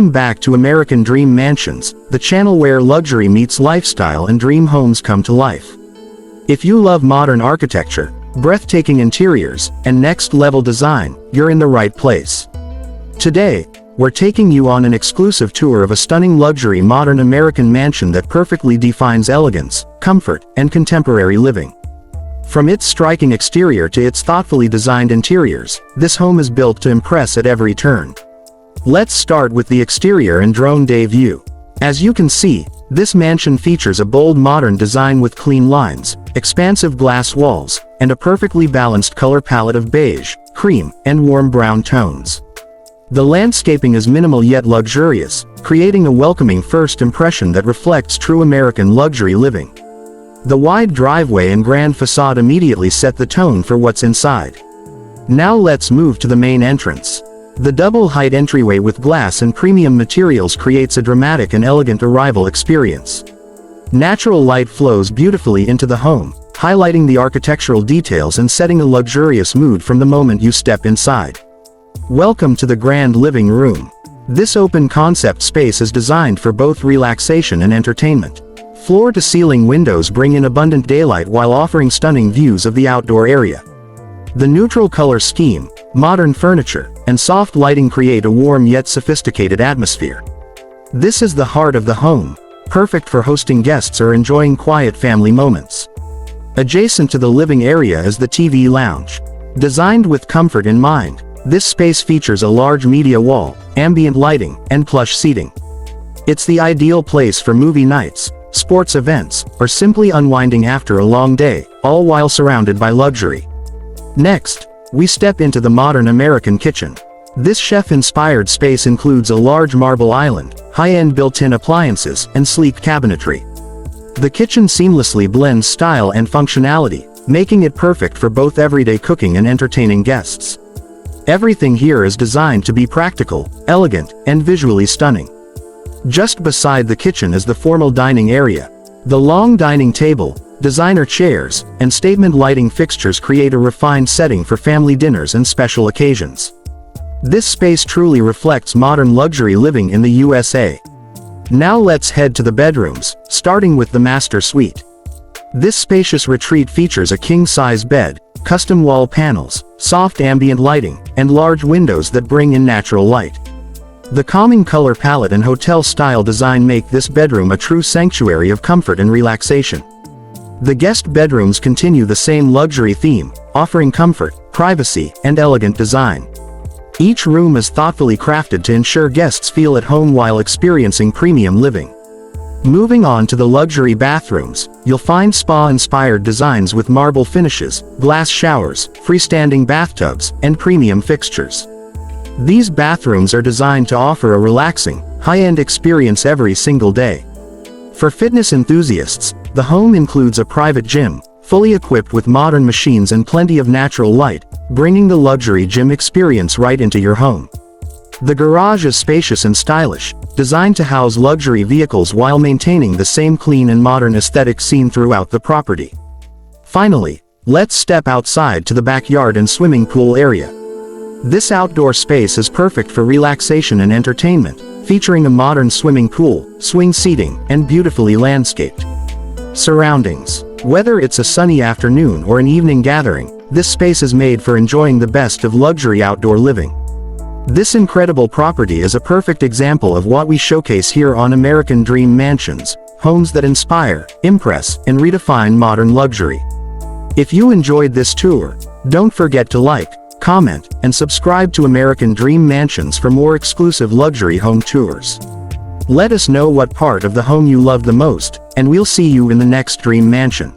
Welcome back to American Dream Mansions, the channel where luxury meets lifestyle and dream homes come to life. If you love modern architecture, breathtaking interiors, and next-level design, you're in the right place. Today, we're taking you on an exclusive tour of a stunning luxury modern American mansion that perfectly defines elegance, comfort, and contemporary living. From its striking exterior to its thoughtfully designed interiors, this home is built to impress at every turn. Let's start with the exterior and drone day view. As you can see, this mansion features a bold modern design with clean lines, expansive glass walls, and a perfectly balanced color palette of beige, cream, and warm brown tones. The landscaping is minimal yet luxurious, creating a welcoming first impression that reflects true American luxury living. The wide driveway and grand facade immediately set the tone for what's inside. Now let's move to the main entrance. The double-height entryway with glass and premium materials creates a dramatic and elegant arrival experience. Natural light flows beautifully into the home, highlighting the architectural details and setting a luxurious mood from the moment you step inside. Welcome to the grand living room. This open-concept space is designed for both relaxation and entertainment. Floor-to-ceiling windows bring in abundant daylight while offering stunning views of the outdoor area. The neutral color scheme, modern furniture, and soft lighting create a warm yet sophisticated atmosphere. This is the heart of the home, perfect for hosting guests or enjoying quiet family moments. Adjacent to the living area is the TV lounge. Designed with comfort in mind, this space features a large media wall, ambient lighting, and plush seating. It's the ideal place for movie nights, sports events, or simply unwinding after a long day, all while surrounded by luxury. Next, we step into the modern American kitchen. This chef-inspired space includes a large marble island, high-end built-in appliances, and sleek cabinetry. The kitchen seamlessly blends style and functionality, making it perfect for both everyday cooking and entertaining guests. Everything here is designed to be practical, elegant, and visually stunning. Just beside the kitchen is the formal dining area. The long dining table, designer chairs, and statement lighting fixtures create a refined setting for family dinners and special occasions. This space truly reflects modern luxury living in the USA. Now let's head to the bedrooms, starting with the master suite. This spacious retreat features a king-size bed, custom wall panels, soft ambient lighting, and large windows that bring in natural light. The calming color palette and hotel-style design make this bedroom a true sanctuary of comfort and relaxation. The guest bedrooms continue the same luxury theme, offering comfort, privacy, and elegant design. Each room is thoughtfully crafted to ensure guests feel at home while experiencing premium living. Moving on to the luxury bathrooms, you'll find spa-inspired designs with marble finishes, glass showers, freestanding bathtubs, and premium fixtures. These bathrooms are designed to offer a relaxing, high-end experience every single day. For fitness enthusiasts, the home includes a private gym, fully equipped with modern machines and plenty of natural light, bringing the luxury gym experience right into your home. The garage is spacious and stylish, designed to house luxury vehicles while maintaining the same clean and modern aesthetic seen throughout the property. Finally, let's step outside to the backyard and swimming pool area. This outdoor space is perfect for relaxation and entertainment, featuring a modern swimming pool, swing seating, and beautifully landscaped surroundings. Whether it's a sunny afternoon or an evening gathering, this space is made for enjoying the best of luxury outdoor living. This incredible property is a perfect example of what we showcase here on American Dream Mansions, homes that inspire, impress, and redefine modern luxury. If you enjoyed this tour, don't forget to like, comment, and subscribe to American Dream Mansions for more exclusive luxury home tours. Let us know what part of the home you love the most, and we'll see you in the next Dream Mansion.